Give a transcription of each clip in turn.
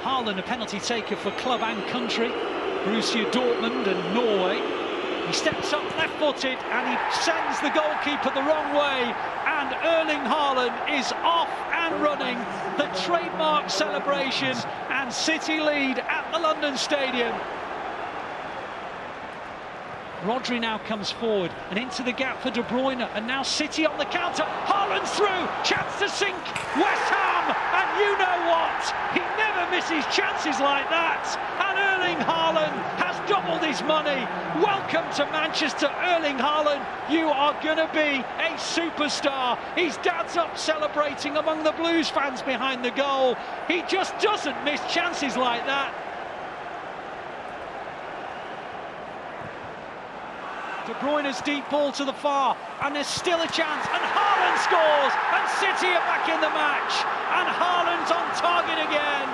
Haaland, a penalty taker for club and country, Borussia Dortmund and Norway. He steps up left-footed and he sends the goalkeeper the wrong way, and Erling Haaland is off and running. The trademark celebration, and City lead at the London Stadium. Rodri now comes forward and into the gap for De Bruyne, and now City on the counter. Haaland's through, chance to sink West Ham, and you know what? He never misses chances like that, and Erling Haaland has doubled his money. Welcome to Manchester, Erling Haaland. You are going to be a superstar. His dad's up celebrating among the Blues fans behind the goal. He just doesn't miss chances like that. De Bruyne's deep ball to the far, and there's still a chance, and Haaland scores, and City are back in the match, and Haaland's on target again.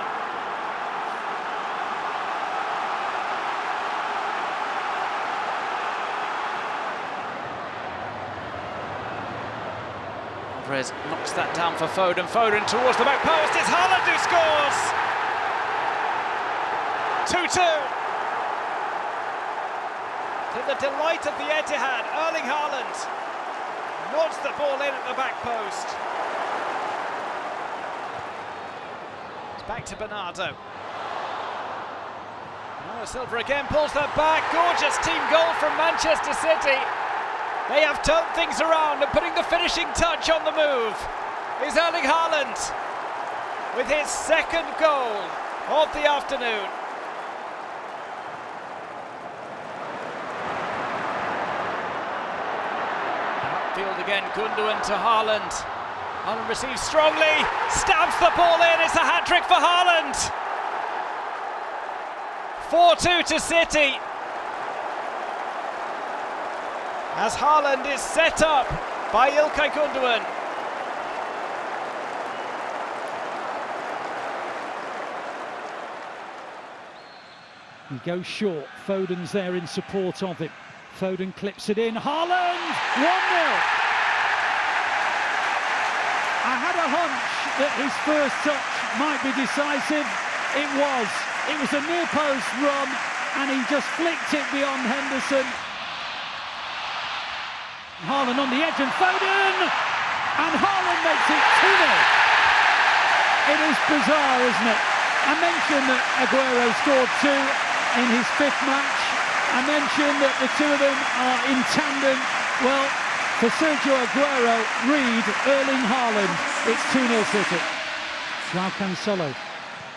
Alvarez knocks that down for Foden. Foden towards the back post. It's Haaland who scores. 2-2. To the delight of the Etihad, Erling Haaland nods the ball in at the back post. It's back to Bernardo. Silva again pulls that back. Gorgeous team goal from Manchester City. They have turned things around, and putting the finishing touch on the move is Erling Haaland with his second goal of the afternoon. Field again, Gundogan to Haaland. Haaland receives strongly, stabs the ball in, it's a hat-trick for Haaland. 4-2 to City. As Haaland is set up by Ilkay Gundogan. He goes short, Foden's there in support of him. Foden clips it in, Haaland, 1-0. I had a hunch that his first touch might be decisive. It was a near post run, and he just flicked it beyond Henderson. Haaland on the edge, and Foden, and Haaland makes it 2-0. It is bizarre, isn't it? I mentioned that Aguero scored 2 in his 5th match. I mentioned that the two of them are in tandem. Well, for Sergio Aguero, Reed, Erling Haaland, it's 2-0 City. João Cancelo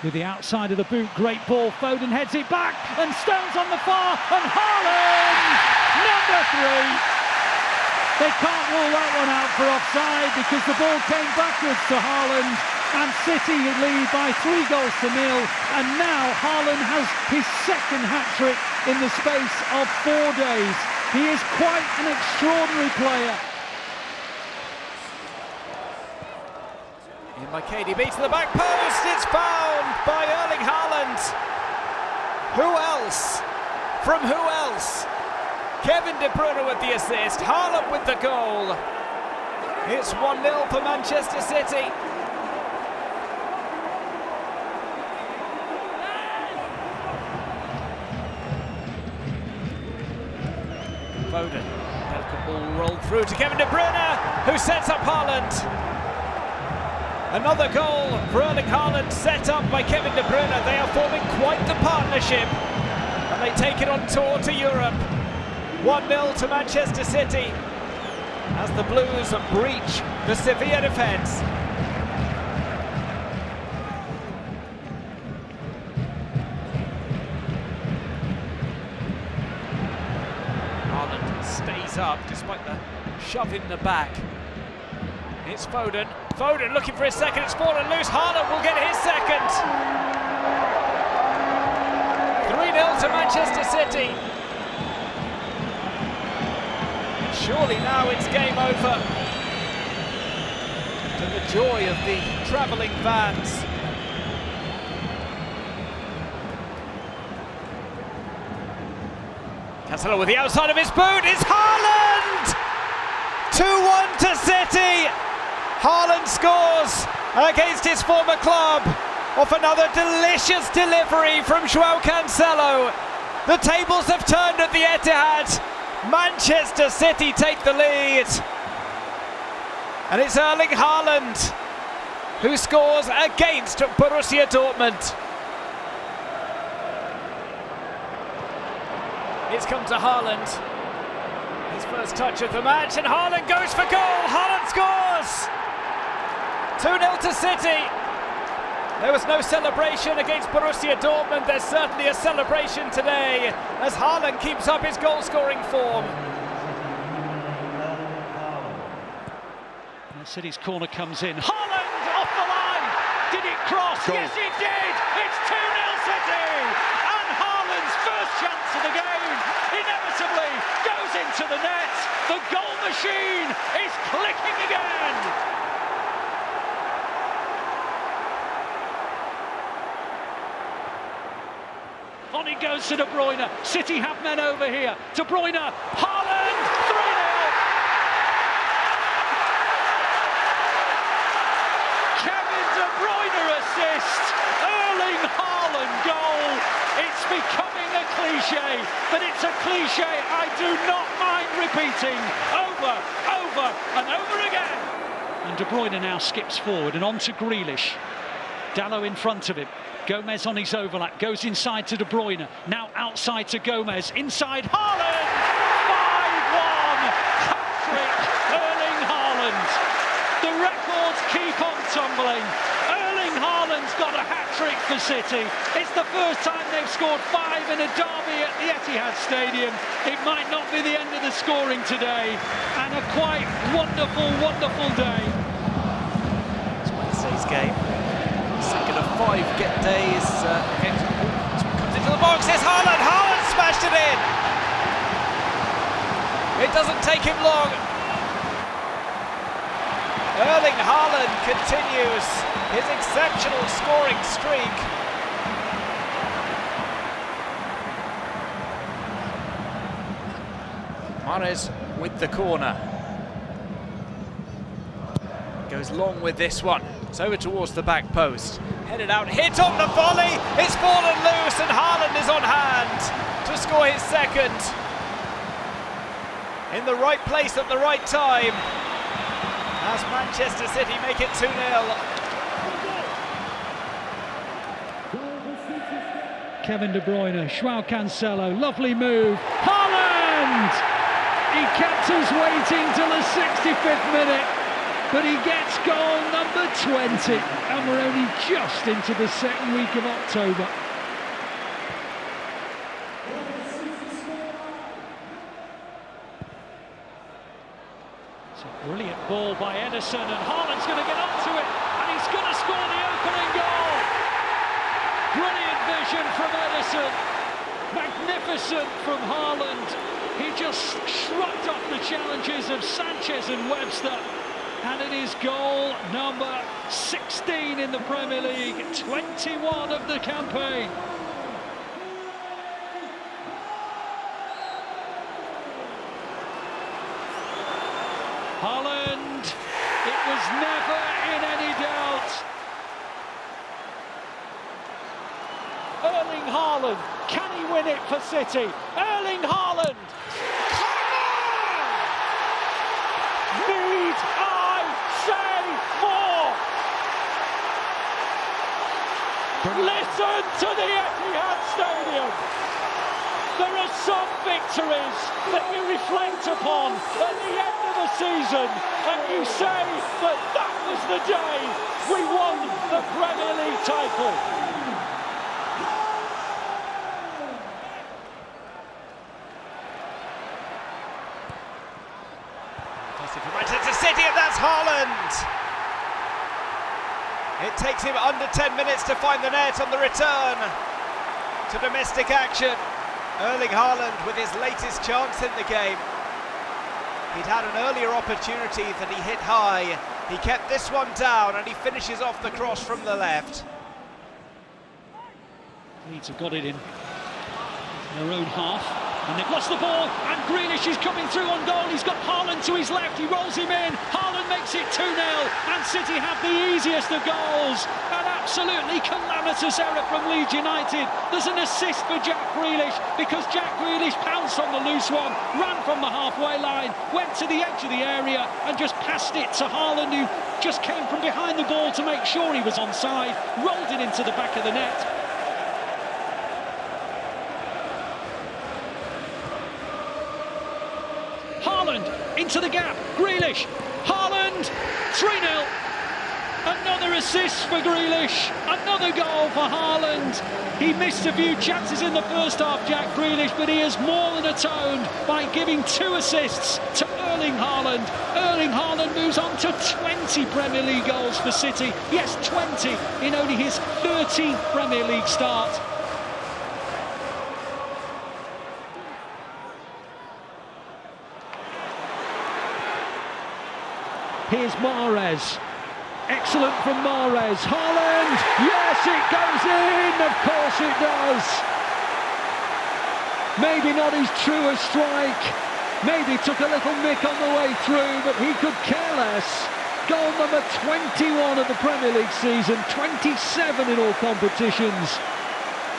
with the outside of the boot, great ball, Foden heads it back, and Stones on the far, and Haaland, number 3. They can't rule that one out for offside because the ball came backwards to Haaland, and City lead by 3-0, and now Haaland has his second hat-trick in the space of 4 days. He is quite an extraordinary player. In by KDB to the back post, it's found by Erling Haaland. Who else? From who else? Kevin De Bruyne with the assist, Haaland with the goal. It's 1-0 for Manchester City. Foden, delicate ball rolled through to Kevin De Bruyne, who sets up Haaland. Another goal for Erling Haaland, set up by Kevin De Bruyne. They are forming quite the partnership, and they take it on tour to Europe. 1-0 to Manchester City, as the Blues breach the Sevilla defence. Stays up despite the shove in the back. It's Foden. Foden looking for his second. It's fallen loose. Haaland will get his second. 3-0 to Manchester City. Surely now it's game over, to the joy of the travelling fans. Cancelo with the outside of his boot, it's Haaland! 2-1 to City! Haaland scores against his former club. off another delicious delivery from João Cancelo. The tables have turned at the Etihad. Manchester City take the lead. And it's Erling Haaland who scores against Borussia Dortmund. It's come to Haaland. His first touch of the match, and Haaland goes for goal. Haaland scores! 2-0 to City. There was no celebration against Borussia Dortmund. There's certainly a celebration today as Haaland keeps up his goal-scoring form. City's corner comes in. Haaland off the line. Did it cross? Goal. Yes, it did. It's 2-0 City. And Haaland's first chance of the game inevitably goes into the net. The goal machine is clicking again. On it goes to De Bruyne. City have men over here. De Bruyne. Haaland. 3-0. Kevin De Bruyne assist. Erling Haaland goal. It's becoming a cliche, but it's a cliche I do not mind repeating over and over again. And De Bruyne now skips forward and on to Grealish. Dalot in front of him. Gomez on his overlap, goes inside to De Bruyne, now outside to Gomez, inside Haaland! 5-1, hat-trick, Erling Haaland. The records keep on tumbling. Erling Haaland's got a hat-trick for City. It's the first time they've scored 5 in a derby at the Etihad Stadium. It might not be the end of the scoring today, and a quite wonderful, wonderful day. It's Wednesday's game. Second of 5 days. Comes into the box. It's Haaland. Haaland smashed it in. It doesn't take him long. Erling Haaland continues his exceptional scoring streak. Mahrez with the corner. Goes long with this one. It's over towards the back post. Headed out, hit on the volley. It's fallen loose and Haaland is on hand to score his second. In the right place at the right time. As Manchester City make it 2-0. Kevin De Bruyne, João Cancelo, lovely move. Haaland! He kept us waiting till the 65th minute. But he gets goal number 20, and we're only just into the second week of October. It's a brilliant ball by Ederson, and Haaland's going to get onto it, and he's going to score the opening goal. Brilliant vision from Ederson, magnificent from Haaland. He just shrugged off the challenges of Sanchez and Webster. And it is goal number 16 in the Premier League, 21 of the campaign. Haaland, it was never in any doubt. Erling Haaland, can he win it for City? Erling Haaland! Need I say more? Listen to the Etihad Stadium. There are some victories that you reflect upon at the end of the season and you say that that was the day we won the Premier League title. For Manchester City, and that's Haaland. It takes him under 10 minutes to find the net on the return to domestic action. Erling Haaland with his latest chance in the game. He'd had an earlier opportunity that he hit high. He kept this one down and he finishes off the cross from the left. Leeds have got it in their own half. And they've lost the ball, and Grealish is coming through on goal. He's got Haaland to his left, he rolls him in. Haaland makes it 2-0, and City have the easiest of goals. And absolutely calamitous error from Leeds United. There's an assist for Jack Grealish because Jack Grealish pounced on the loose one, ran from the halfway line, went to the edge of the area and just passed it to Haaland, who just came from behind the ball to make sure he was onside, rolled it into the back of the net. Haaland into the gap, Grealish, Haaland, 3-0. Another assist for Grealish, another goal for Haaland. He missed a few chances in the first half, Jack Grealish, but he has more than atoned by giving 2 assists to Erling Haaland. Erling Haaland moves on to 20 Premier League goals for City. Yes, 20 in only his 13th Premier League start. Here's Mahrez. Excellent from Mahrez. Haaland! Yes, it goes in! Of course it does! Maybe not his truest strike. Maybe took a little mick on the way through, but he could care less. Goal number 21 of the Premier League season, 27 in all competitions.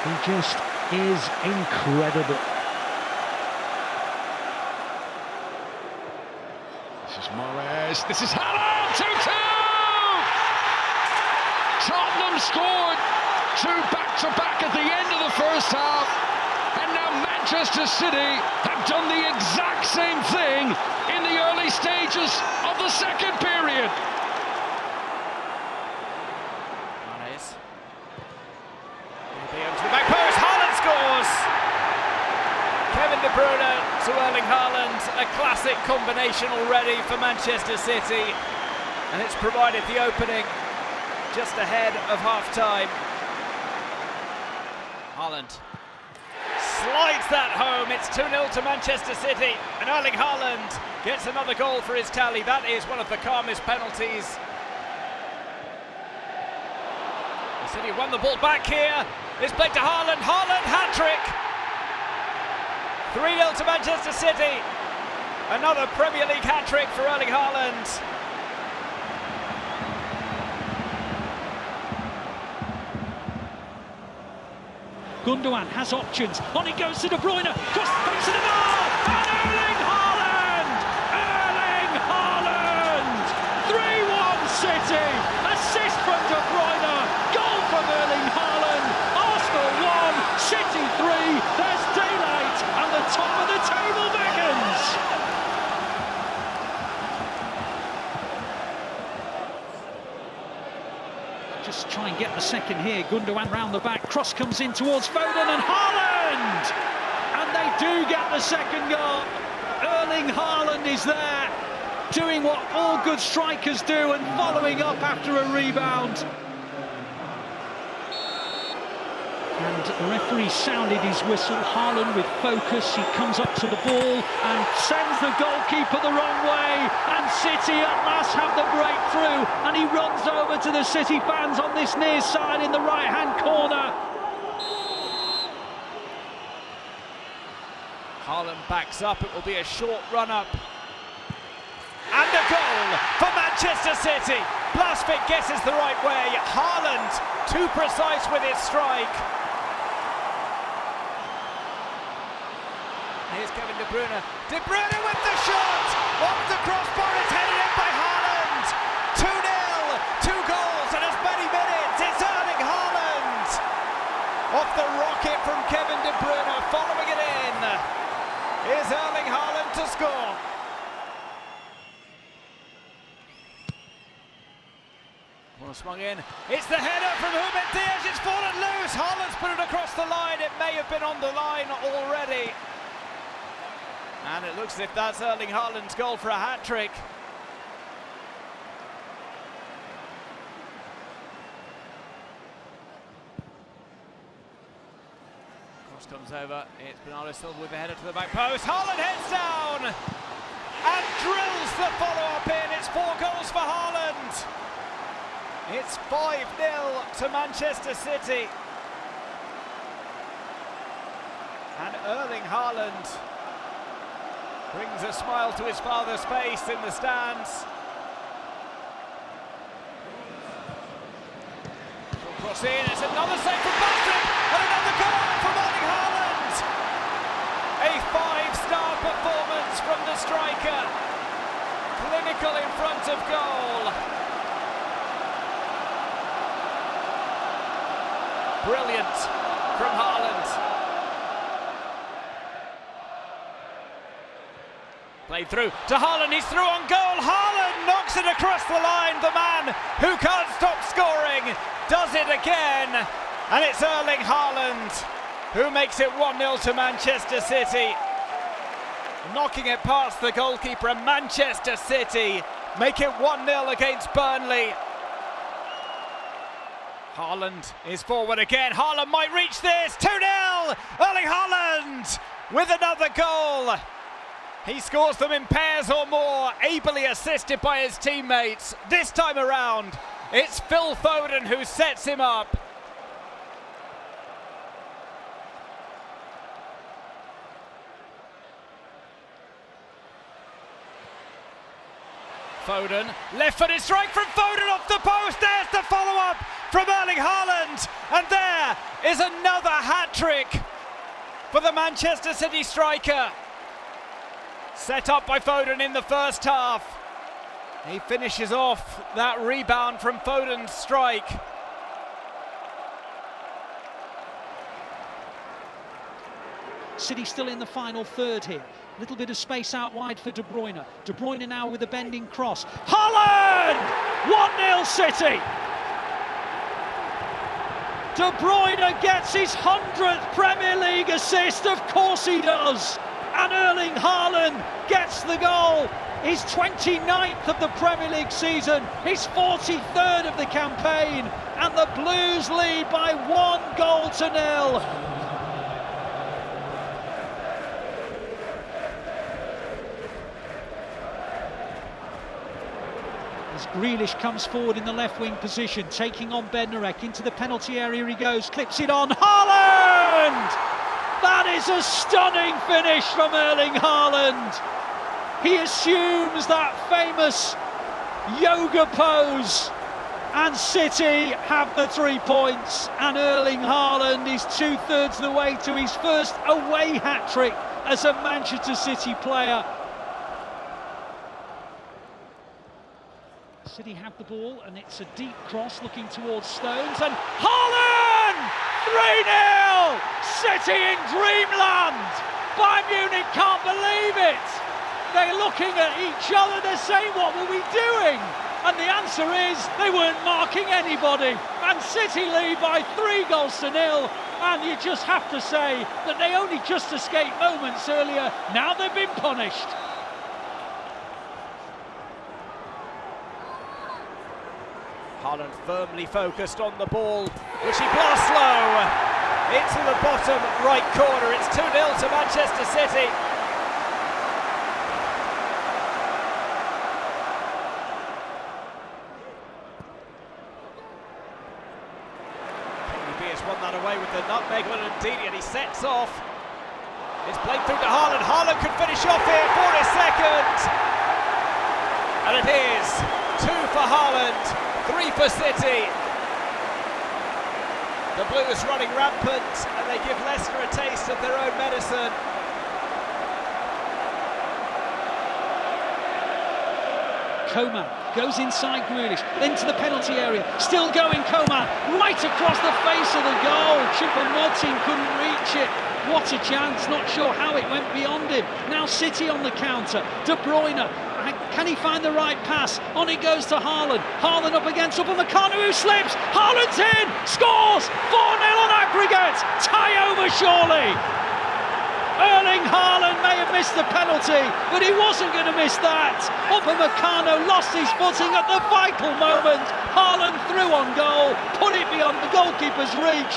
He just is incredible. This is Mahrez, this is Halaaad, 2-2! Tottenham scored 2 back-to-back at the end of the first half, and now Manchester City have done the exact same thing in the early stages of the second period. Mahrez. To the back post, Haaland scores! Kevin De Bruyne to Erling Haaland, a classic combination already for Manchester City, and it's provided the opening just ahead of half-time. Haaland slides that home. It's 2-0 to Manchester City, and Erling Haaland gets another goal for his tally. That is one of the calmest penalties. City won the ball back here. It's played to Haaland. Haaland hat-trick. 3-0 to Manchester City. Another Premier League hat-trick for Erling Haaland. Gundogan has options. On it goes to De Bruyne. Cross the face of the ball. And Erling Haaland! Erling Haaland! 3-1 City. Assist from De Bruyne. Goal from Erling Haaland. Arsenal 1, City 3. There's daylight and the top of the table beckons. Just try and get the second here. Gundogan round the back. Cross comes in towards Foden and Haaland! And they do get the second goal. Erling Haaland is there, doing what all good strikers do and following up after a rebound. And the referee sounded his whistle. Haaland with focus, he comes up to the ball and sends the goalkeeper the wrong way. And City at last have the breakthrough, and he runs over to the City fans on this near side in the right-hand corner. Haaland backs up, it will be a short run-up. And a goal for Manchester City. Blasvik guesses the right way. Haaland too precise with his strike. Here's Kevin De Bruyne. De Bruyne with the shot! Off the crossbar, it's headed in by Haaland! 2-0, 2 goals in as many minutes. It's Erling Haaland! Off the rocket from Kevin De Bruyne, following it in. Is Erling Haaland to score? Well swung in. It's the header from Ruben Dias. It's fallen loose. Haaland's put it across the line. It may have been on the line already. And it looks as if that's Erling Haaland's goal for a hat-trick. Cross comes over. It's Bernardo Silva with the header to the back post. Haaland heads down and drills the follow-up in. It's 4 goals for Haaland. It's 5-0 to Manchester City. And Erling Haaland brings a smile to his father's face in the stands. Cross in, it's another save from Boston, and another goal from Erling Haaland. A 5-star performance from the striker. Clinical in front of goal. Brilliant from Haaland. Played through to Haaland, he's through on goal. Haaland knocks it across the line. The man who can't stop scoring does it again. And it's Erling Haaland who makes it 1-0 to Manchester City. Knocking it past the goalkeeper, and Manchester City make it 1-0 against Burnley. Haaland is forward again. Haaland might reach this. 2-0. Erling Haaland with another goal. He scores them in pairs or more, ably assisted by his teammates. This time around, it's Phil Foden who sets him up. Foden, left-footed strike from Foden off the post. There's the follow-up from Erling Haaland. And there is another hat-trick for the Manchester City striker. Set up by Foden in the first half. He finishes off that rebound from Foden's strike. City still in the final third here. Little bit of space out wide for De Bruyne. De Bruyne now with a bending cross. Haaland! 1-0 City! De Bruyne gets his 100th Premier League assist. Of course he does. And Erling Haaland gets the goal. His 29th of the Premier League season, his 43rd of the campaign, and the Blues lead by 1-0. As Grealish comes forward in the left wing position, taking on Bednarek into the penalty area he goes, clips it on, Haaland! That is a stunning finish from Erling Haaland. He assumes that famous yoga pose, and City have the 3 points, and Erling Haaland is 2/3 the way to his first away hat-trick as a Manchester City player. City have the ball, and it's a deep cross looking towards Stones, and Haaland! 3-0! City in dreamland! Bayern Munich can't believe it! They're looking at each other, they're saying, what were we doing? And the answer is, they weren't marking anybody. And City lead by 3-0, and you just have to say that they only just escaped moments earlier, now they've been punished. Haaland firmly focused on the ball, which he blasts low into the bottom right corner. It's 2-0 to Manchester City. KDB has won that away with the nutmeg on Ndidi, and he sets off. It's played through to Haaland. Haaland could finish off here for his second. And it is 2 for Haaland. 3 for City. The Blues running rampant, and they give Leicester a taste of their own medicine. Coman goes inside Grealish, then to the penalty area, still going Coman, right across the face of the goal. Choupo-Moting couldn't reach it. What a chance, not sure how it went beyond him. Now City on the counter, De Bruyne. Can he find the right pass? On it goes to Haaland. Haaland up against Upamecano, who slips. Haaland's in, scores! 4-0 on aggregate. Tie over surely. Erling Haaland may have missed the penalty, but he wasn't going to miss that. Upamecano lost his footing at the vital moment. Haaland threw on goal, put it beyond the goalkeeper's reach.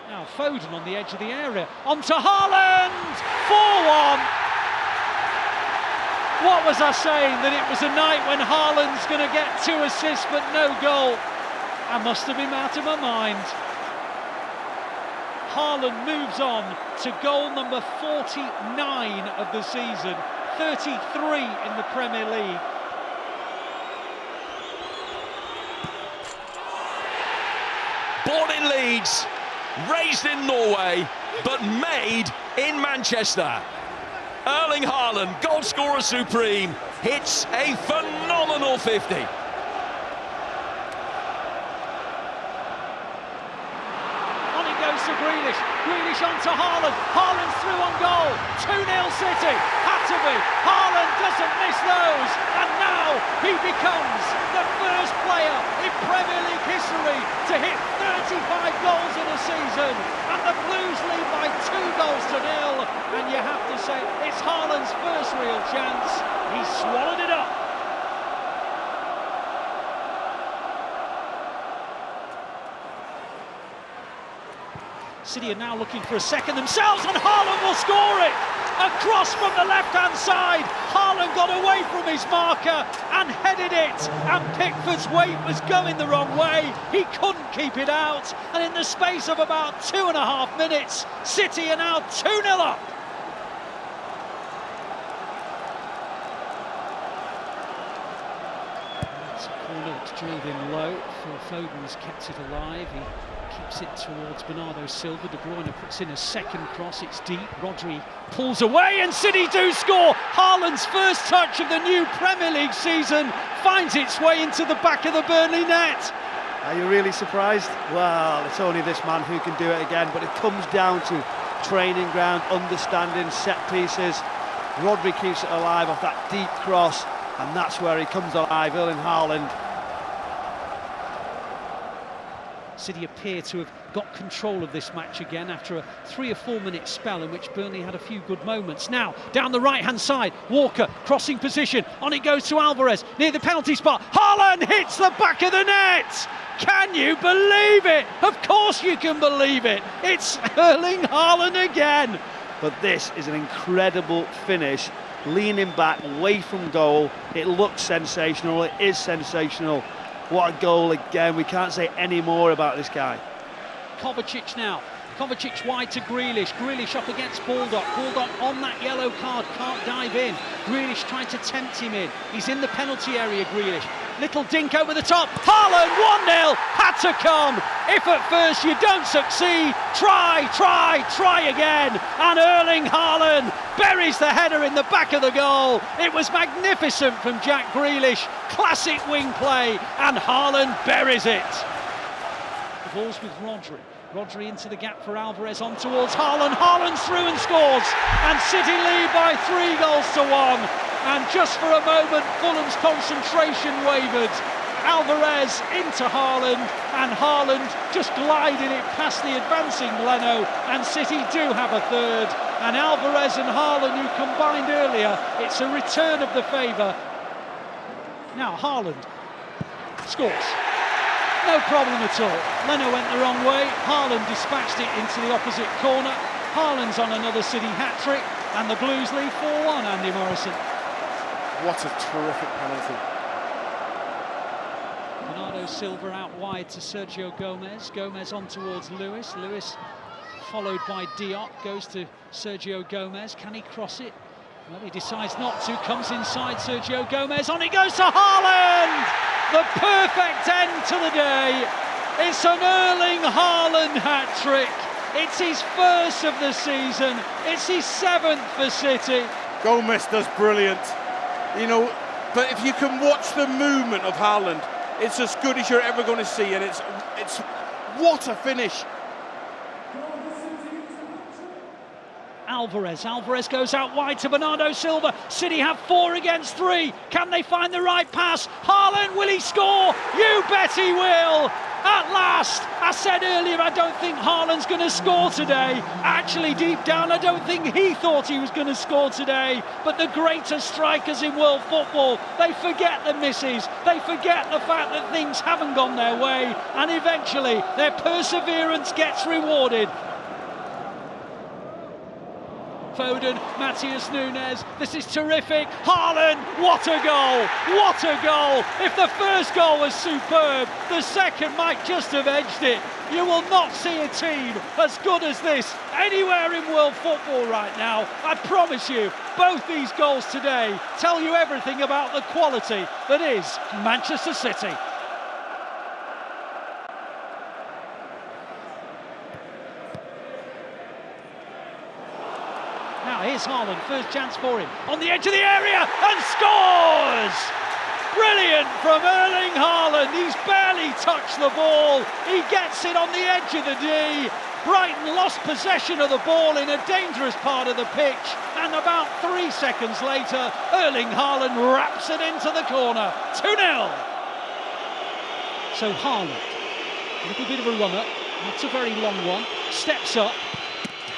Now Foden on the edge of the area, onto Haaland, 4-1. What was I saying? That it was a night when Haaland's going to get 2 assists but no goal? I must have been out of my mind. Haaland moves on to goal number 49 of the season, 33 in the Premier League. Born in Leeds, raised in Norway, but made in Manchester. Erling Haaland, goal scorer supreme, hits a phenomenal 50. On it goes to Grealish. Grealish onto Haaland. Haaland's through on goal. 2-0 City. Had to be. Haaland doesn't miss those. And now he becomes the first player in Premier League history to hit 35 goals in a season. And the Blues lead by 2-0. And you have to say, it's Haaland's first real chance. He swallowed it up. City are now looking for a second themselves, and Haaland will score it! A cross from the left-hand side. Haaland got away from his marker and headed it, and Pickford's weight was going the wrong way. He couldn't keep it out, and in the space of about 2.5 minutes, City are now 2-0 up. It's a corner, it's drilled in low. Phil Foden's kept it alive. He keeps it towards Bernardo Silva. De Bruyne puts in a second cross. It's deep. Rodri pulls away, and City do score. Haaland's first touch of the new Premier League season finds its way into the back of the Burnley net. Are you really surprised? Well, it's only this man who can do it again, but it comes down to training ground, understanding, set pieces. Rodri keeps it alive off that deep cross, and that's where he comes alive, Erling Haaland. City appear to have got control of this match again after a 3 or 4 minute spell in which Burnley had a few good moments. Now, down the right-hand side, Walker, crossing position, on it goes to Alvarez, near the penalty spot. Haaland hits the back of the net! Can you believe it? Of course you can believe it! It's Erling Haaland again! But this is an incredible finish, leaning back, away from goal. It looks sensational, it is sensational. What a goal again. We can't say any more about this guy. Kovacic now. Kovacic wide to Grealish. Grealish up against Baldock. Baldock on that yellow card, can't dive in. Grealish trying to tempt him in. He's in the penalty area, Grealish. Little dink over the top. Haaland, 1-0. Had to come. If at first you don't succeed, try again. And Erling Haaland buries the header in the back of the goal. It was magnificent from Jack Grealish. Classic wing play, and Haaland buries it. The ball's with Rodri. Rodri into the gap for Alvarez, on towards Haaland. Haaland's through and scores. And City lead by 3-1. And just for a moment, Fulham's concentration wavered. Alvarez into Haaland, and Haaland just glided it past the advancing Leno, and City do have a third. And Alvarez and Haaland, who combined earlier, it's a return of the favour. Now Haaland scores. No problem at all. Leno went the wrong way. Haaland dispatched it into the opposite corner. Haaland's on another City hat-trick, and the Blues lead 4-1, Andy Morrison. What a terrific penalty. Bernardo Silva out wide to Sergio Gomez. Gomez on towards Lewis. Lewis followed by Diop, goes to Sergio Gomez. Can he cross it? Well, he decides not to. Comes inside Sergio Gomez. On it goes to Haaland! The perfect end to the day. It's an Erling Haaland hat-trick. It's his first of the season. It's his 7th for City. Gomez does brilliant. You know, but if you can watch the movement of Haaland, it's as good as you're ever going to see, and it's what a finish. Alvarez goes out wide to Bernardo Silva. City have 4 against 3. Can they find the right pass? Haaland, will he score? You bet he will. At last, I said earlier I don't think Haaland's going to score today. Actually, deep down, I don't think he thought he was going to score today. But the greatest strikers in world football, they forget the misses. They forget the fact that things haven't gone their way. And eventually, their perseverance gets rewarded. Foden, Matheus Nunes, this is terrific. Haaland, what a goal! What a goal! If the first goal was superb, the second might just have edged it. You will not see a team as good as this anywhere in world football right now. I promise you, both these goals today tell you everything about the quality that is Manchester City. Here's Haaland, first chance for him, on the edge of the area, and scores! Brilliant from Erling Haaland. He's barely touched the ball. He gets it on the edge of the D. Brighton lost possession of the ball in a dangerous part of the pitch, and about 3 seconds later, Erling Haaland wraps it into the corner. 2-0. So Haaland, a little bit of a runner, not a very long one, steps up,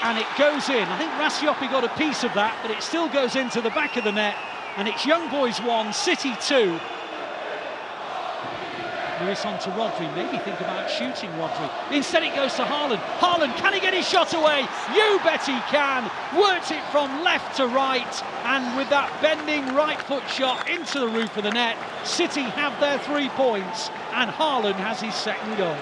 and it goes in. I think Rasiopi got a piece of that, but it still goes into the back of the net, and it's Young Boys 1, City 2. Lewis on to Rodri, maybe think about shooting Rodri. Instead it goes to Haaland. Haaland, can he get his shot away? You bet he can. Works it from left to right, and with that bending right foot shot into the roof of the net, City have their 3 points, and Haaland has his second goal.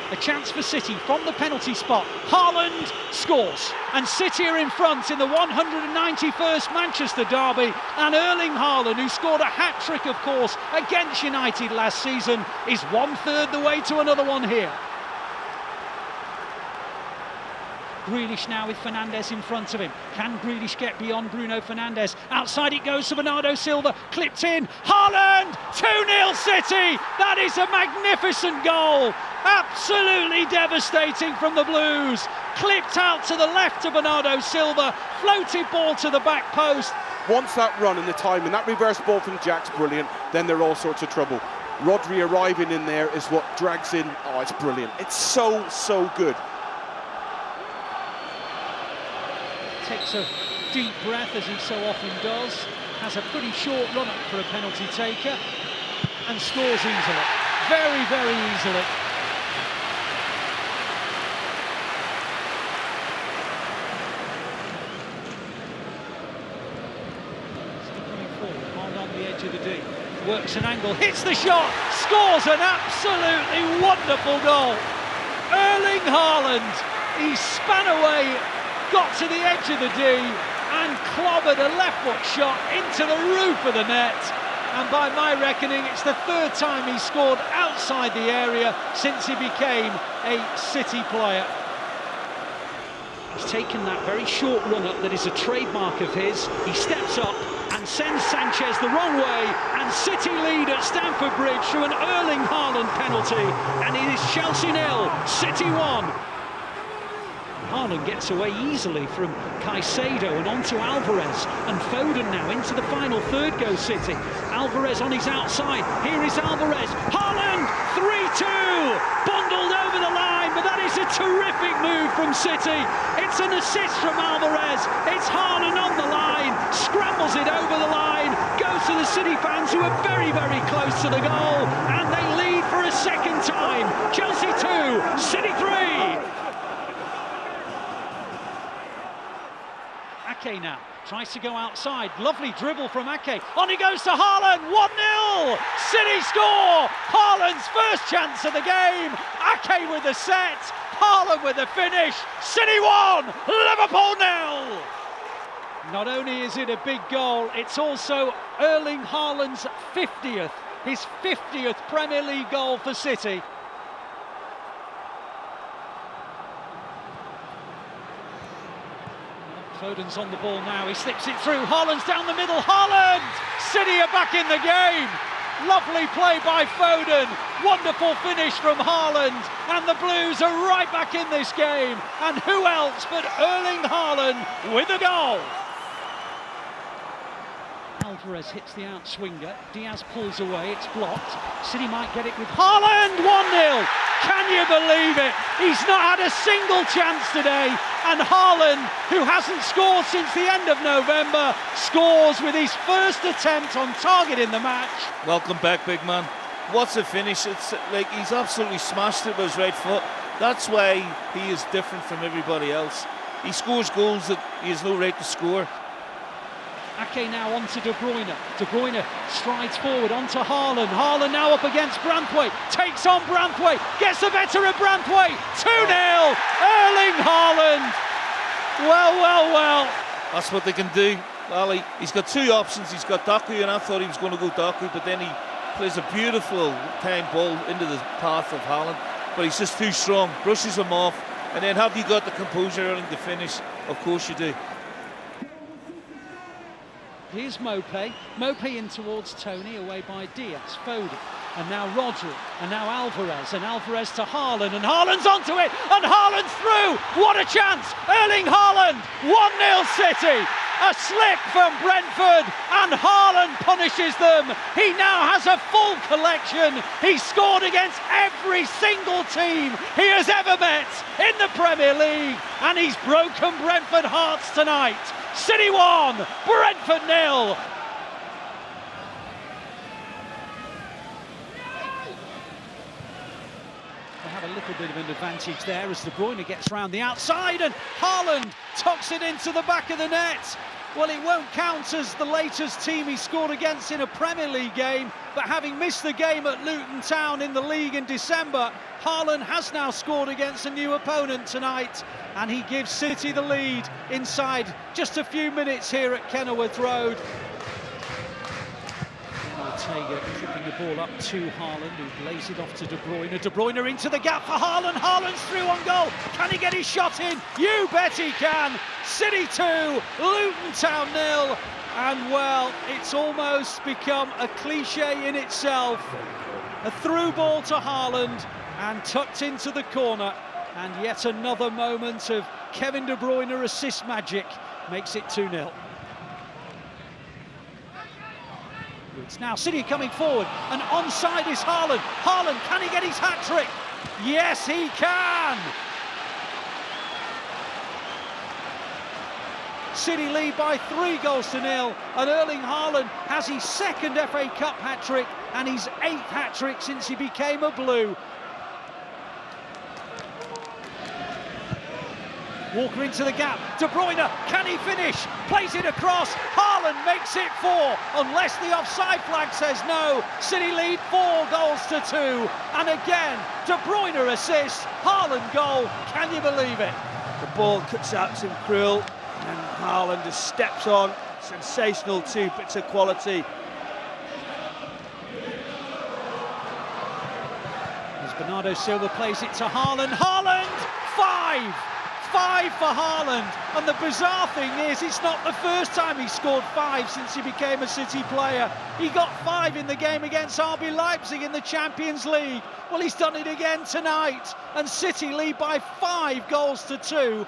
A chance for City from the penalty spot. Haaland scores, and City are in front in the 191st Manchester derby, and Erling Haaland, who scored a hat-trick, of course, against United last season, is 1/3 the way to another one here. Grealish now with Fernandes in front of him. Can Grealish get beyond Bruno Fernandes? Outside it goes to Bernardo Silva, clipped in. Haaland, 2-0 City! That is a magnificent goal. Absolutely devastating from the Blues. Clipped out to the left to Bernardo Silva, floated ball to the back post. Once that run and the timing, that reverse ball from Jack's brilliant, then they're all sorts of trouble. Rodri arriving in there is what drags in. Oh, it's brilliant. It's so good. Takes a deep breath, as he so often does, has a pretty short run up for a penalty taker, and scores easily. Very, very easily. Coming forward, on the edge of the D. Works an angle, hits the shot, scores an absolutely wonderful goal. Erling Haaland, he span away, got to the edge of the D and clobbered a left foot shot into the roof of the net, and by my reckoning it's the 3rd time he's scored outside the area since he became a City player. He's taken that very short run up that is a trademark of his. He steps up and sends Sanchez the wrong way, and City lead at Stamford Bridge through an Erling Haaland penalty, and it is Chelsea 0, City 1. Haaland gets away easily from Caicedo and onto Alvarez, and Foden now into the final third goes City. Alvarez on his outside, here is Alvarez, Haaland, 3-2, bundled over the line, but that is a terrific move from City. It's an assist from Alvarez, it's Haaland on the line, scrambles it over the line, goes to the City fans who are very, very close to the goal, and they lead for a second time. Chelsea 2, City 3. Ake now tries to go outside. Lovely dribble from Ake. On he goes to Haaland. 1-0. City score. Haaland's first chance of the game. Ake with the set. Haaland with the finish. City 1. Liverpool 0. Not only is it a big goal, it's also Erling Haaland's 50th. His 50th Premier League goal for City. Foden's on the ball now, he slips it through, Haaland's down the middle, Haaland! City are back in the game! Lovely play by Foden, wonderful finish from Haaland, and the Blues are right back in this game, and who else but Erling Haaland with a goal! Alvarez hits the outswinger, Diaz pulls away, it's blocked, City might get it with Haaland, 1-0! Can you believe it? He's not had a single chance today, and Haaland, who hasn't scored since the end of November, scores with his first attempt on target in the match. Welcome back, big man. What's a finish? It's like he's absolutely smashed it with his right foot. That's why he is different from everybody else. He scores goals that he has no right to score. Ake now on to De Bruyne. De Bruyne strides forward onto Haaland. Haaland now up against Branthwaite. Takes on Branthwaite. Gets the better of Branthwaite. 2-0. Erling Haaland. Well. That's what they can do. Ali, he's got 2 options. He's got Doku, and I thought he was going to go Doku, but then he plays a beautiful time ball into the path of Haaland. But he's just too strong. Brushes him off. And then have you got the composure early to finish? Of course you do. Here's Mope in towards Tony, away by Diaz, Foden, and now Rodri, and now Alvarez to Haaland, and Haaland's onto it, and Haaland's through. What a chance! Erling Haaland, 1-0 City. A slip from Brentford, and Haaland punishes them. He now has a full collection. He scored against every single team he has ever met in the Premier League, and he's broken Brentford hearts tonight. City 1, Brentford 0. They have a little bit of an advantage there as De Bruyne gets round the outside, and Haaland tucks it into the back of the net. Well, it won't count as the latest team he scored against in a Premier League game, but having missed the game at Luton Town in the league in December, Haaland has now scored against a new opponent tonight, and he gives City the lead inside just a few minutes here at Kenilworth Road. Ortega tripping the ball up to Haaland, who lays it off to De Bruyne. De Bruyne into the gap for Haaland. Haaland's through on goal. Can he get his shot in? You bet he can. City 2, Luton Town 0. And well, it's almost become a cliche in itself. A through ball to Haaland and tucked into the corner. And yet another moment of Kevin De Bruyne assist magic makes it 2-0. It's now City coming forward, and onside is Haaland. Haaland, can he get his hat-trick? Yes, he can! City lead by 3-0, and Erling Haaland has his second FA Cup hat-trick and his 8th hat-trick since he became a Blue. Walker into the gap, De Bruyne, can he finish? Plays it across, Haaland makes it 4, unless the offside flag says no. City lead 4-2, and again, De Bruyne assists, Haaland goal, can you believe it? The ball cuts out to Krill, and Haaland just steps on, sensational 2 bits of quality. As Bernardo Silva plays it to Haaland, Haaland, 5 for Haaland, and the bizarre thing is it's not the first time he scored 5 since he became a City player. He got 5 in the game against RB Leipzig in the Champions League. Well, he's done it again tonight, and City lead by 5-2.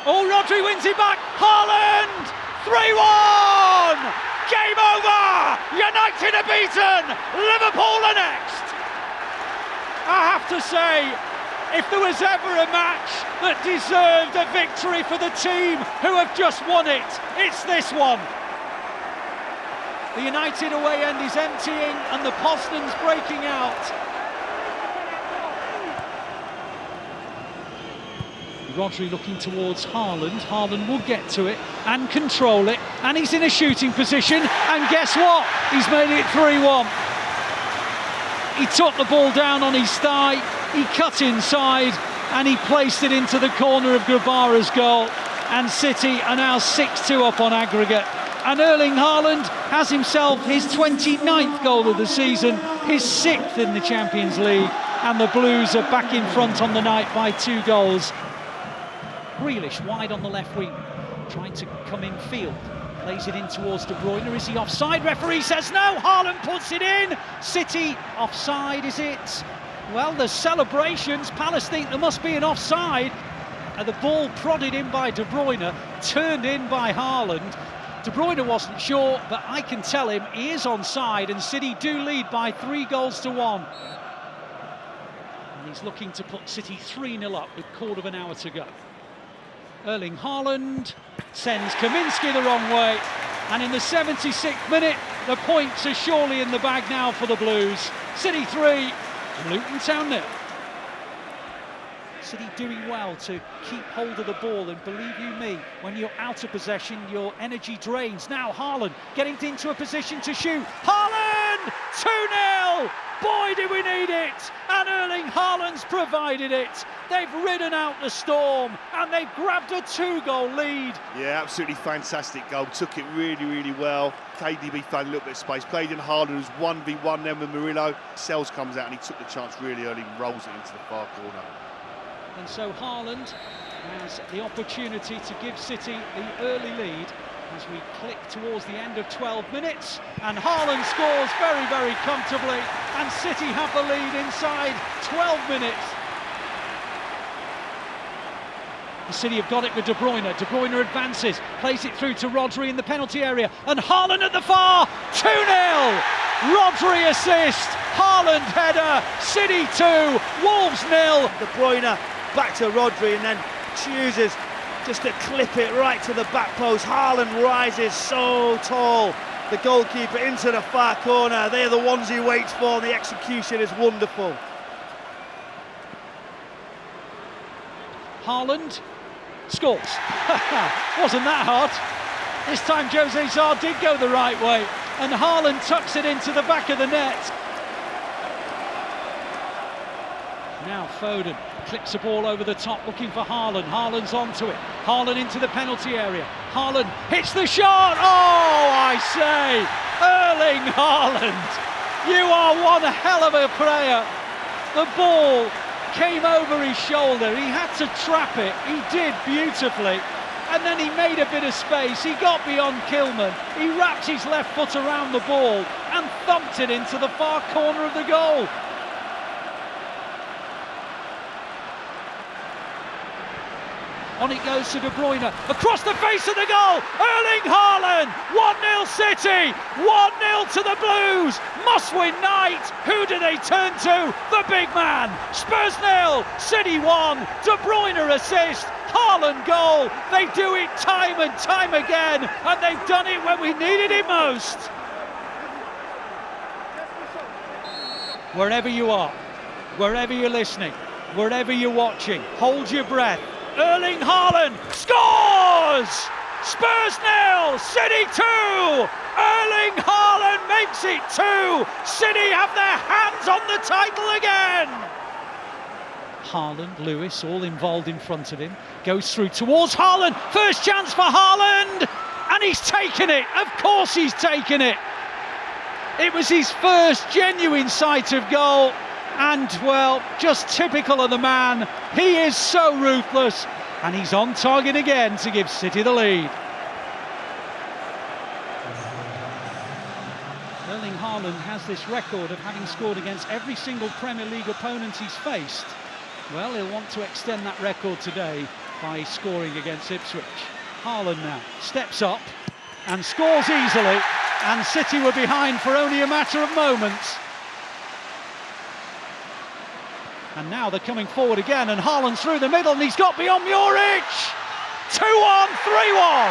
Oh, Rodri wins it back, Haaland, 3-1! Game over! United are beaten, Liverpool are next! I have to say, if there was ever a match that deserved a victory for the team who have just won it, it's this one. The United away end is emptying and the Poznan's breaking out. Rodri looking towards Haaland. Haaland will get to it and control it, and he's in a shooting position, and guess what? He's made it 3-1. He took the ball down on his thigh, he cut inside, and he placed it into the corner of Grabara's goal. And City are now 6-2 up on aggregate. And Erling Haaland has himself his 29th goal of the season, his 6th in the Champions League. And the Blues are back in front on the night by 2 goals. Grealish wide on the left wing, trying to come in field. Plays it in towards De Bruyne. Is he offside? Referee says no. Haaland puts it in. City offside, is it? Well, there's celebrations. Palace think there must be an offside. The ball prodded in by De Bruyne, turned in by Haaland. De Bruyne wasn't sure, but I can tell him he is onside, and City do lead by 3-1. And he's looking to put City 3-0 up with quarter of an hour to go. Erling Haaland sends Kaminski the wrong way, and in the 76th minute the points are surely in the bag now for the Blues. City 3, Luton Town 0. City doing well to keep hold of the ball, and believe you me, when you're out of possession your energy drains. Now Haaland getting into a position to shoot. Haaland! 2-0! Boy, did we need it! And Erling Haaland's provided it. They've ridden out the storm and they've grabbed a 2-goal lead. Yeah, absolutely fantastic goal. Took it really, really well. KDB found a little bit of space. Played in Haaland, who's 1v1 then with Murillo. Sells comes out and he took the chance really early and rolls it into the far corner. And so Haaland has the opportunity to give City the early lead as we click towards the end of 12 minutes. And Haaland scores very, very comfortably, and City have the lead inside 12 minutes. The City have got it with De Bruyne. De Bruyne advances, plays it through to Rodri in the penalty area, and Haaland at the far, 2-0! Rodri assist, Haaland header, City 2, Wolves 0. De Bruyne back to Rodri and then chooses just to clip it right to the back post. Haaland rises so tall. The goalkeeper into the far corner. They're the ones he waits for, and the execution is wonderful. Haaland scores. Wasn't that hard? This time Jose Sarr did go the right way, and Haaland tucks it into the back of the net. Now Foden clips the ball over the top, looking for Haaland. Haaland's onto it. Haaland into the penalty area. Haaland hits the shot. Oh, I say, Erling Haaland, you are one hell of a player. The ball came over his shoulder. He had to trap it. He did beautifully. And then he made a bit of space. He got beyond Kilman. He wrapped his left foot around the ball and thumped it into the far corner of the goal. On it goes to De Bruyne, across the face of the goal, Erling Haaland, 1-0 City, 1-0 to the Blues, must-win night. Who do they turn to? The big man. Spurs 0, City 1, De Bruyne assist, Haaland goal. They do it time and time again, and they've done it when we needed it most. Wherever you are, wherever you're listening, wherever you're watching, hold your breath. Erling Haaland scores! Spurs 0, City 2! Erling Haaland makes it 2! City have their hands on the title again! Haaland, Lewis, all involved in front of him, goes through towards Haaland, first chance for Haaland, and he's taken it, of course he's taken it! It was his first genuine sight of goal. And, well, just typical of the man. He is so ruthless, and he's on target again to give City the lead. Erling Haaland has this record of having scored against every single Premier League opponent he's faced. Well, he'll want to extend that record today by scoring against Ipswich. Haaland now steps up and scores easily, and City were behind for only a matter of moments. And now they're coming forward again, and Haaland's through the middle, and he's got beyond Muric. 2-1, 3-1.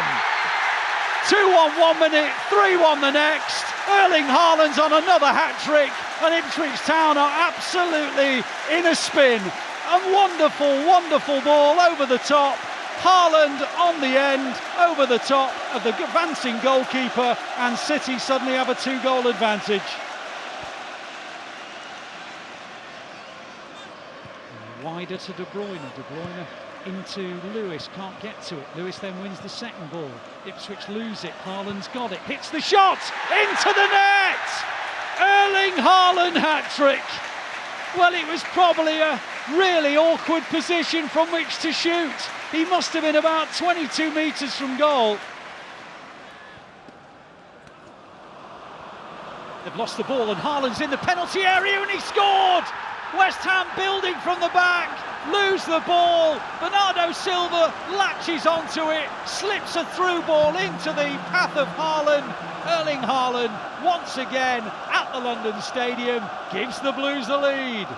2-1 1 minute, 3-1 the next. Erling Haaland's on another hat-trick, and Ipswich Town are absolutely in a spin. A wonderful, wonderful ball over the top. Haaland on the end, over the top of the advancing goalkeeper, and City suddenly have a 2-goal advantage. Wider to De Bruyne. De Bruyne into Lewis, can't get to it. Lewis then wins the second ball. Ipswich lose it. Haaland's got it. Hits the shot into the net. Erling Haaland hat-trick. Well, it was probably a really awkward position from which to shoot. He must have been about 22 metres from goal. They've lost the ball, and Haaland's in the penalty area, and he scored. West Ham building from the back, lose the ball. Bernardo Silva latches onto it, slips a through ball into the path of Haaland. Erling Haaland, once again at the London Stadium, gives the Blues the lead.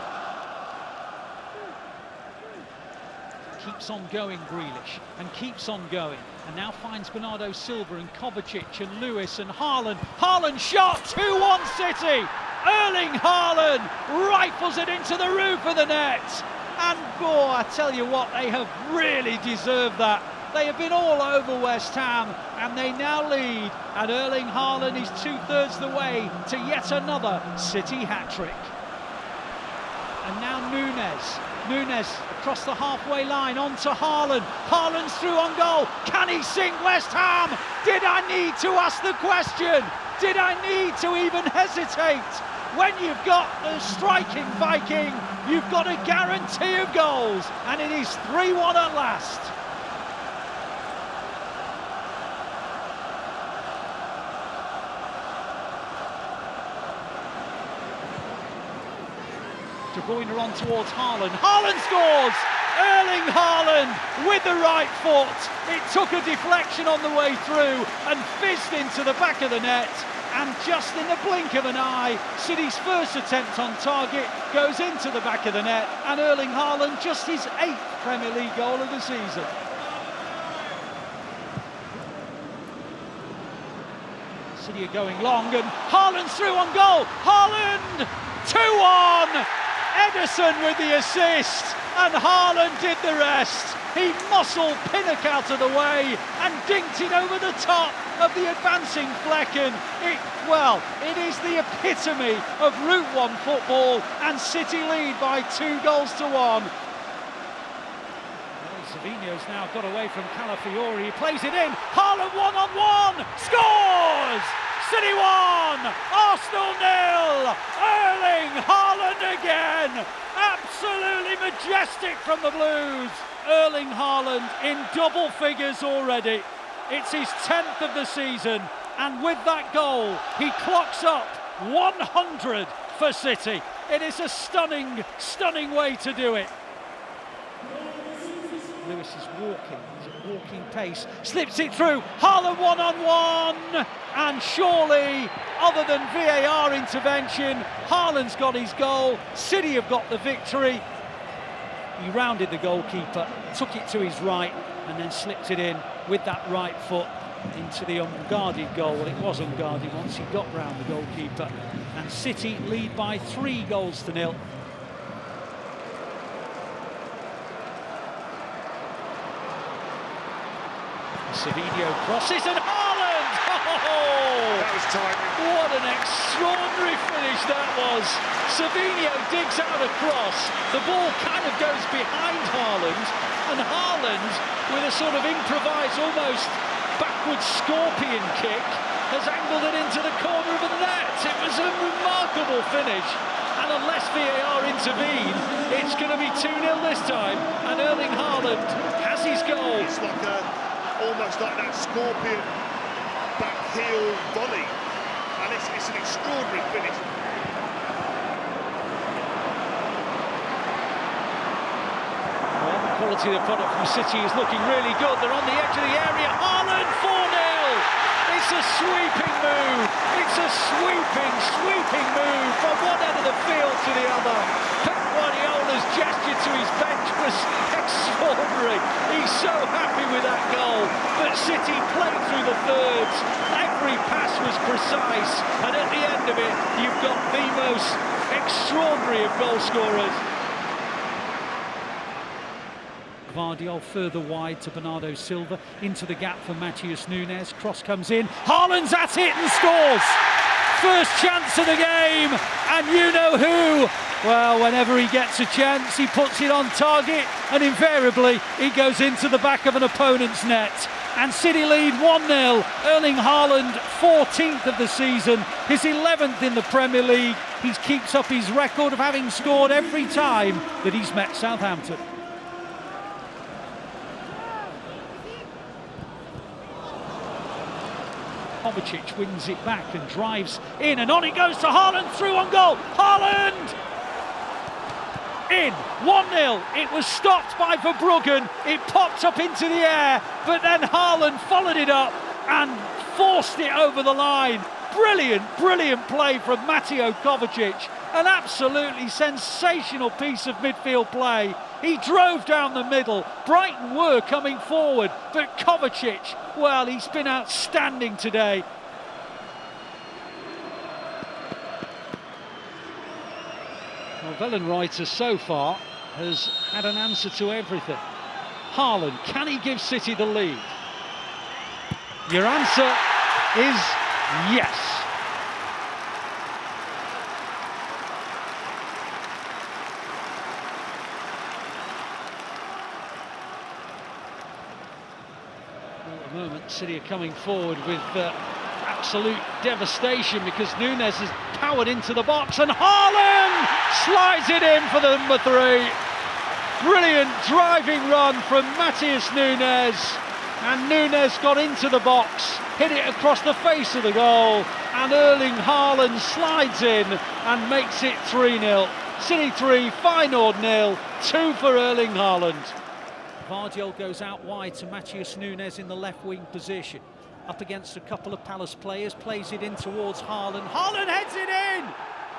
Keeps on going, Grealish, and keeps on going. And now finds Bernardo Silva and Kovacic and Lewis and Haaland. Haaland shot, 2-1 City. Erling Haaland rifles it into the roof of the net. And boy, I tell you what, they have really deserved that. They have been all over West Ham, and they now lead. And Erling Haaland is 2/3 the way to yet another City hat-trick. And now Nunes across the halfway line onto Haaland. Haaland's through on goal. Can he sink West Ham? Did I need to ask the question? Did I need to even hesitate? when you've got a striking Viking, you've got a guarantee of goals, and it is 3-1 at last. De Bruyne on towards Haaland. Haaland scores! Erling Haaland with the right foot. It took a deflection on the way through and fizzed into the back of the net. And just in the blink of an eye, City's first attempt on target goes into the back of the net. And Erling Haaland, just his 8th Premier League goal of the season. City are going long and Haaland's through on goal. Haaland, 2-1. Ederson with the assist, and Haaland did the rest. He muscled Pinnock out of the way and dinked it over the top of the advancing Flecken. It is the epitome of Route 1 football, and City lead by 2-1. Well, Savinho's now got away from Calafiori. He plays it in. Haaland 1-on-1, scores! City 1, Arsenal 0, Erling Haaland again, absolutely majestic from the Blues. Erling Haaland in double figures already. It's his 10th of the season, and with that goal, he clocks up 100 for City. It is a stunning, stunning way to do it. Lewis is walking, he's at walking pace, slips it through, Haaland 1-on-1, and surely, other than VAR intervention, Haaland's got his goal. City have got the victory. He rounded the goalkeeper, took it to his right, and then slipped it in with that right foot into the unguarded goal. Well, it was unguarded once he got round the goalkeeper, and City lead by 3-0. Savinho crosses and Haaland! Oh, That was timing. what an extraordinary finish that was. Savinho digs out a cross. The ball kind of goes behind Haaland, and Haaland, with a sort of improvised, almost backward scorpion kick, has angled it into the corner of the net. It was a remarkable finish. And unless VAR intervene, it's going to be 2-0 this time. And Erling Haaland has his goal. It's like almost like that scorpion back heel volley, and it's an extraordinary finish. Well, the quality of the product from City is looking really good. They're on the edge of the area. Haaland 4-0. It's a sweeping move. It's a sweeping move from one end of the field to the other. Pep Guardiola's gesture to his bench was extraordinary. He's so happy with that goal. But City played through the thirds. Every pass was precise, and at the end of it, you've got the most extraordinary of goal scorers. Gvardiol further wide to Bernardo Silva, into the gap for Matheus Nunes. Cross comes in, Haaland's at it and scores! First chance of the game, and you know who? Well, whenever he gets a chance, he puts it on target, and invariably he goes into the back of an opponent's net. And City lead 1-0. Erling Haaland, 14th of the season, his 11th in the Premier League. He keeps up his record of having scored every time that he's met Southampton. Kovacic wins it back and drives in, and on it goes to Haaland, through on goal. Haaland! In, 1-0. It was stopped by Verbruggen. It popped up into the air, but then Haaland followed it up and forced it over the line. Brilliant play from Mateo Kovacic. An absolutely sensational piece of midfield play. He drove down the middle. Brighton were coming forward, but Kovacic, well, he's been outstanding today. Well, Wellenreiter so far has had an answer to everything. Haaland, can he give City the lead? Your answer is yes. At the moment, City are coming forward with absolute devastation because Núñez has powered into the box and Haaland slides it in for the number 3. Brilliant driving run from Matheus Núñez, and Núñez got into the box, hit it across the face of the goal, and Erling Haaland slides in and makes it 3-0. City 3, Feyenoord 0, 2 for Erling Haaland. Vardiol goes out wide to Matheus Núñez in the left wing position. Up against a couple of Palace players, plays it in towards Haaland. Haaland heads it in!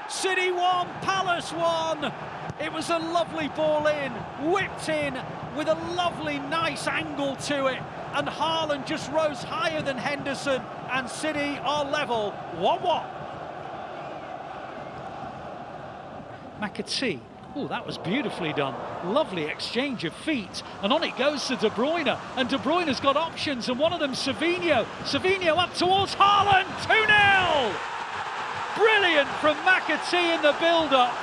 City 1, Palace 1. It was a lovely ball in, whipped in with a lovely, nice angle to it. And Haaland just rose higher than Henderson, and City are level, 1-1. McAtee. Oh, that was beautifully done. Lovely exchange of feet. And on it goes to De Bruyne. And De Bruyne's got options, and one of them, Savinho. Savinho up towards Haaland, 2-0! Brilliant from McAtee in the build-up.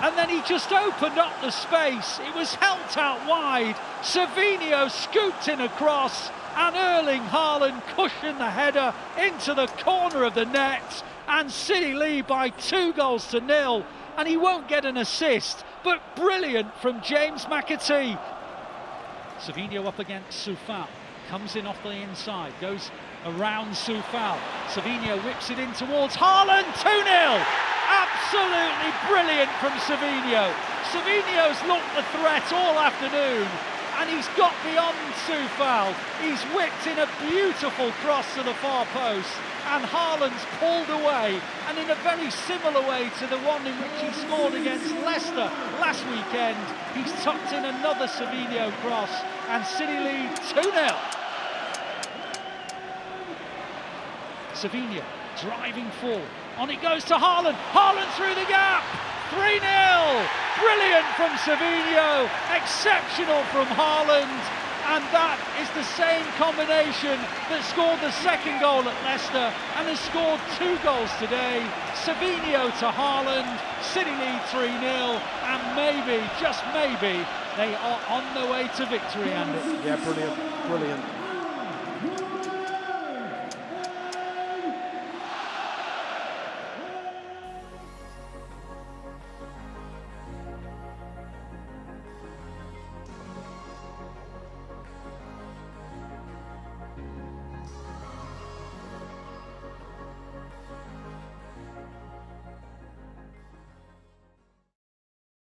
And then he just opened up the space. It was helped out wide. Savinho scooped in across, and Erling Haaland cushioned the header into the corner of the net. And City lead by 2-0. And he won't get an assist, but brilliant from James McAtee. Savinho up against Soufal, comes in off the inside, goes around Soufal. Savinho whips it in towards Haaland, 2-0. Absolutely brilliant from Savinho. Savinho's looked the threat all afternoon, and he's got beyond Soufal. He's whipped in a beautiful cross to the far post, and Haaland's pulled away, and in a very similar way to the one in which he scored against Leicester last weekend, he's tucked in another Savinho cross, and City lead 2-0. Savinho driving forward, on it goes to Haaland, Haaland through the gap, 3-0, brilliant from Savinho, exceptional from Haaland. And that is the same combination that scored the second goal at Leicester and has scored 2 goals today. Savinho to Haaland, City lead 3-0, and maybe, just maybe, they are on their way to victory, Andy. Yeah, brilliant, brilliant.